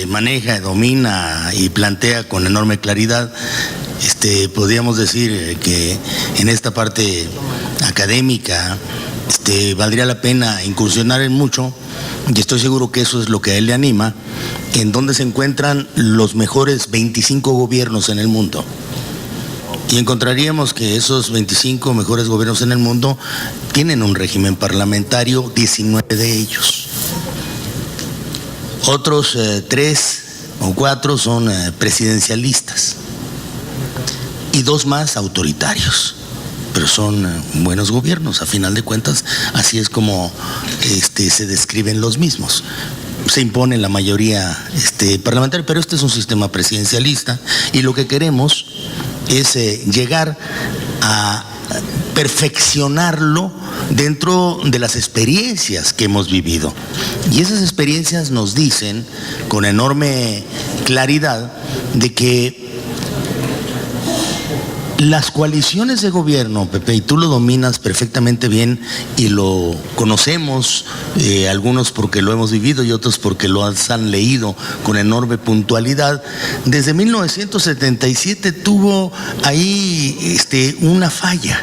maneja, domina y plantea con enorme claridad, podríamos decir que en esta parte académica valdría la pena incursionar en mucho, y estoy seguro que eso es lo que a él le anima, en donde se encuentran los mejores 25 gobiernos en el mundo. Y encontraríamos que esos 25 mejores gobiernos en el mundo tienen un régimen parlamentario, 19 de ellos. Otros 3 o 4 son presidencialistas y 2 más autoritarios. Pero son buenos gobiernos, a final de cuentas, así es como se describen los mismos. Se impone la mayoría parlamentaria, pero este es un sistema presidencialista y lo que queremos es llegar a perfeccionarlo dentro de las experiencias que hemos vivido. Y esas experiencias nos dicen con enorme claridad de que las coaliciones de gobierno, Pepe, y tú lo dominas perfectamente bien y lo conocemos, algunos porque lo hemos vivido y otros porque lo han leído con enorme puntualidad. Desde 1977 tuvo ahí una falla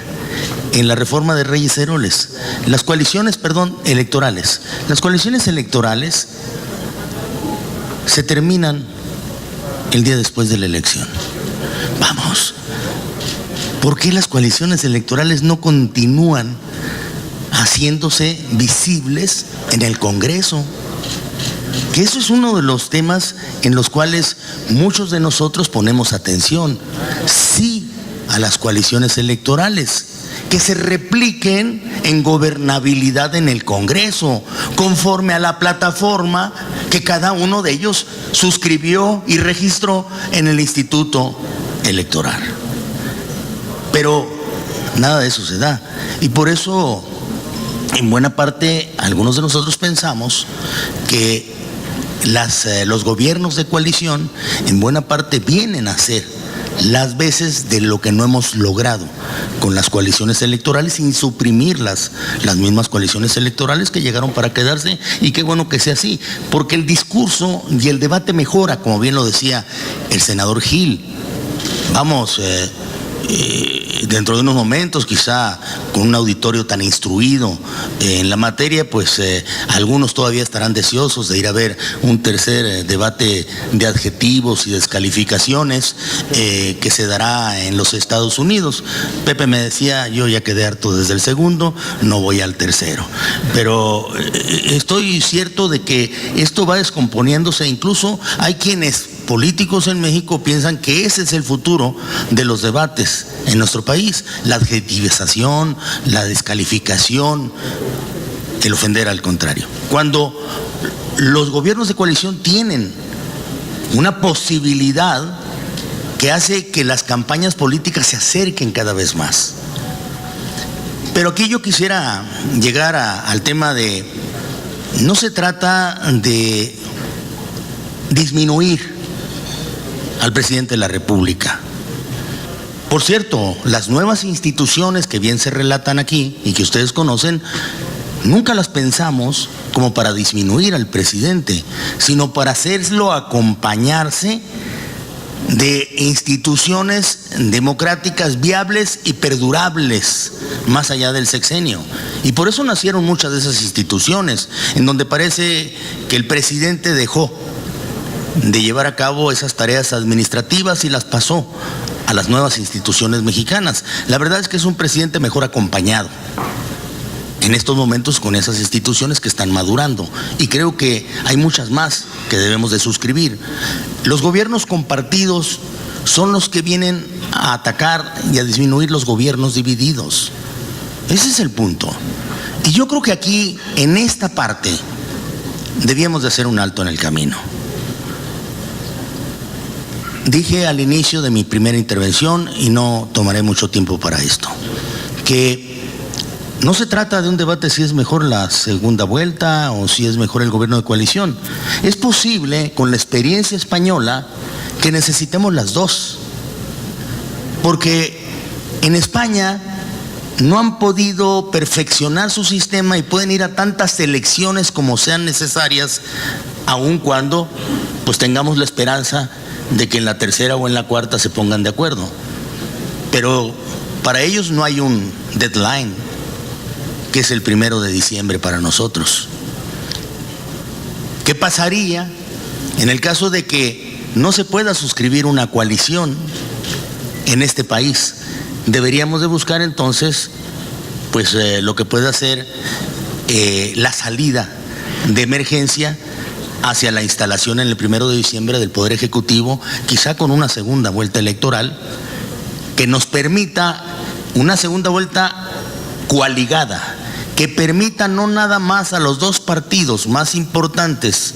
en la reforma de Reyes Heroles. Las coaliciones, electorales. Las coaliciones electorales se terminan el día después de la elección. Vamos. ¿Por qué las coaliciones electorales no continúan haciéndose visibles en el Congreso? Que eso es uno de los temas en los cuales muchos de nosotros ponemos atención. Sí a las coaliciones electorales, que se repliquen en gobernabilidad en el Congreso, conforme a la plataforma que cada uno de ellos suscribió y registró en el Instituto Electoral. Pero nada de eso se da. Y por eso, en buena parte, algunos de nosotros pensamos que los gobiernos de coalición, en buena parte, vienen a ser las veces de lo que no hemos logrado con las coaliciones electorales, sin suprimir las mismas coaliciones electorales que llegaron para quedarse, y qué bueno que sea así, porque el discurso y el debate mejora, como bien lo decía el senador Gil. Vamos, dentro de unos momentos, quizá con un auditorio tan instruido en la materia, pues algunos todavía estarán deseosos de ir a ver un tercer debate de adjetivos y descalificaciones que se dará en los Estados Unidos. Pepe me decía, yo ya quedé harto desde el segundo, no voy al tercero. Pero estoy cierto de que esto va descomponiéndose. Incluso hay quienes, políticos en México, piensan que ese es el futuro de los debates en nuestro país: la adjetivización, la descalificación, el ofender al contrario. Cuando los gobiernos de coalición tienen una posibilidad que hace que las campañas políticas se acerquen cada vez más. Pero aquí yo quisiera llegar al tema de, no se trata de disminuir al presidente de la República. Por cierto, las nuevas instituciones que bien se relatan aquí y que ustedes conocen, nunca las pensamos como para disminuir al presidente, sino para hacerlo acompañarse de instituciones democráticas viables y perdurables más allá del sexenio. Y por eso nacieron muchas de esas instituciones, en donde parece que el presidente dejó de llevar a cabo esas tareas administrativas y las pasó a las nuevas instituciones mexicanas. La verdad es que es un presidente mejor acompañado en estos momentos con esas instituciones que están madurando, y creo que hay muchas más que debemos de suscribir. Los gobiernos compartidos son los que vienen a atacar y a disminuir los gobiernos divididos. Ese es el punto. Y yo creo que aquí, en esta parte, debíamos de hacer un alto en el camino. Dije al inicio de mi primera intervención, y no tomaré mucho tiempo para esto, que no se trata de un debate si es mejor la segunda vuelta o si es mejor el gobierno de coalición. Es posible, con la experiencia española, que necesitemos las dos. Porque en España no han podido perfeccionar su sistema y pueden ir a tantas elecciones como sean necesarias, aun cuando pues tengamos la esperanza de que en la tercera o en la cuarta se pongan de acuerdo. Pero para ellos no hay un deadline, que es el 1 de diciembre para nosotros. ¿Qué pasaría en el caso de que no se pueda suscribir una coalición en este país? Deberíamos de buscar entonces pues lo que pueda ser la salida de emergencia hacia la instalación en el 1 de diciembre del Poder Ejecutivo, quizá con una segunda vuelta electoral que nos permita una segunda vuelta coaligada, que permita no nada más a los dos partidos más importantes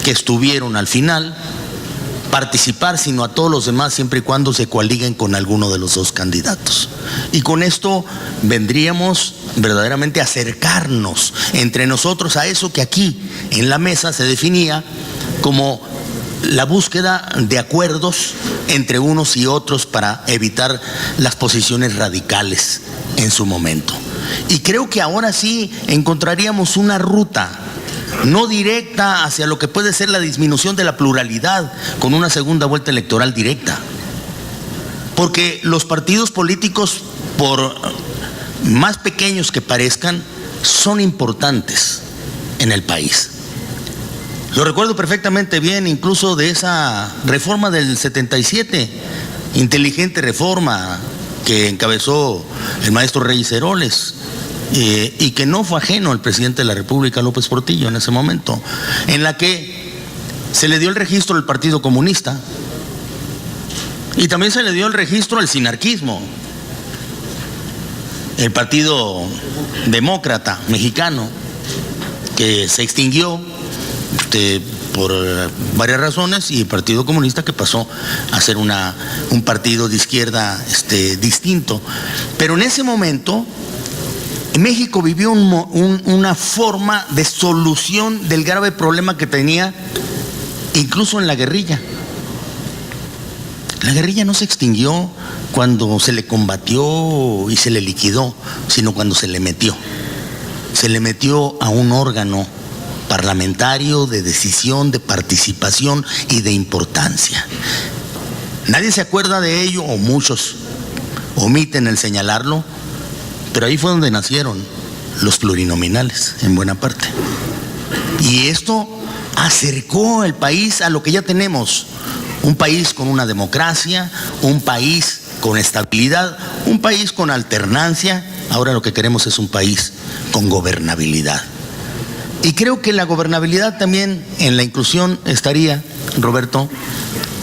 que estuvieron al final participar, sino a todos los demás, siempre y cuando se coaliguen con alguno de los dos candidatos. Y con esto vendríamos verdaderamente a acercarnos entre nosotros a eso que aquí en la mesa se definía como la búsqueda de acuerdos entre unos y otros para evitar las posiciones radicales en su momento. Y creo que ahora sí encontraríamos una ruta no directa hacia lo que puede ser la disminución de la pluralidad con una segunda vuelta electoral directa. Porque los partidos políticos, por más pequeños que parezcan, son importantes en el país. Lo recuerdo perfectamente bien, incluso de esa reforma del 77, inteligente reforma que encabezó el maestro Reyes Heroles, y que no fue ajeno al presidente de la República, López Portillo, en ese momento, en la que se le dio el registro al Partido Comunista y también se le dio el registro al sinarquismo, el Partido Demócrata Mexicano, que se extinguió por varias razones, y el Partido Comunista, que pasó a ser un partido de izquierda distinto. Pero en ese momento México vivió una forma de solución del grave problema que tenía incluso en la guerrilla. La guerrilla no se extinguió cuando se le combatió y se le liquidó, sino cuando se le metió. Se le metió a un órgano parlamentario de decisión, de participación y de importancia. Nadie se acuerda de ello, o muchos omiten el señalarlo, pero ahí fue donde nacieron los plurinominales, en buena parte. Y esto acercó el país a lo que ya tenemos: un país con una democracia, un país con estabilidad, un país con alternancia. Ahora lo que queremos es un país con gobernabilidad. Y creo que la gobernabilidad también en la inclusión estaría, Roberto,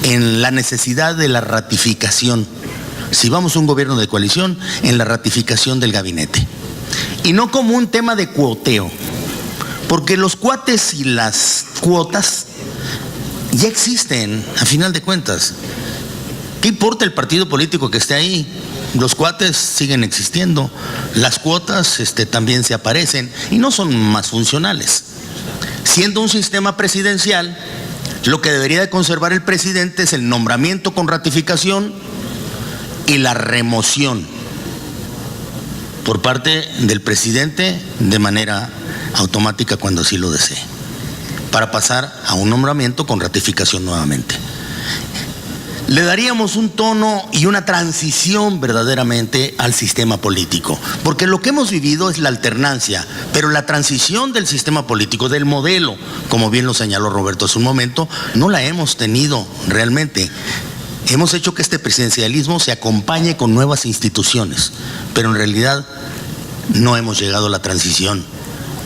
en la necesidad de la ratificación. Si vamos a un gobierno de coalición, en la ratificación del gabinete. Y no como un tema de cuoteo, porque los cuates y las cuotas ya existen, a final de cuentas. ¿Qué importa el partido político que esté ahí? Los cuates siguen existiendo, las cuotas también se aparecen y no son más funcionales. Siendo un sistema presidencial, lo que debería de conservar el presidente es el nombramiento con ratificación y la remoción por parte del presidente de manera automática cuando así lo desee, para pasar a un nombramiento con ratificación nuevamente. Le daríamos un tono y una transición verdaderamente al sistema político, porque lo que hemos vivido es la alternancia, pero la transición del sistema político, del modelo, como bien lo señaló Roberto hace un momento, no la hemos tenido realmente. Hemos hecho que este presidencialismo se acompañe con nuevas instituciones, pero en realidad no hemos llegado a la transición.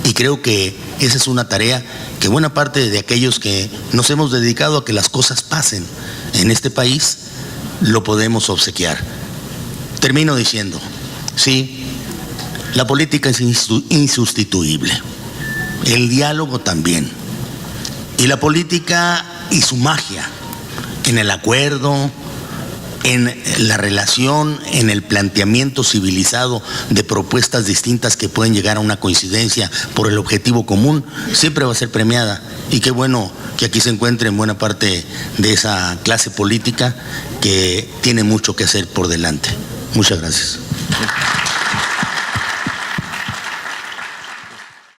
Y creo que esa es una tarea que buena parte de aquellos que nos hemos dedicado a que las cosas pasen en este país, lo podemos obsequiar. Termino diciendo, sí, la política es insustituible, el diálogo también, y la política y su magia en el acuerdo, en la relación, en el planteamiento civilizado de propuestas distintas que pueden llegar a una coincidencia por el objetivo común, siempre va a ser premiada. Y qué bueno que aquí se encuentre en buena parte de esa clase política que tiene mucho que hacer por delante. Muchas gracias.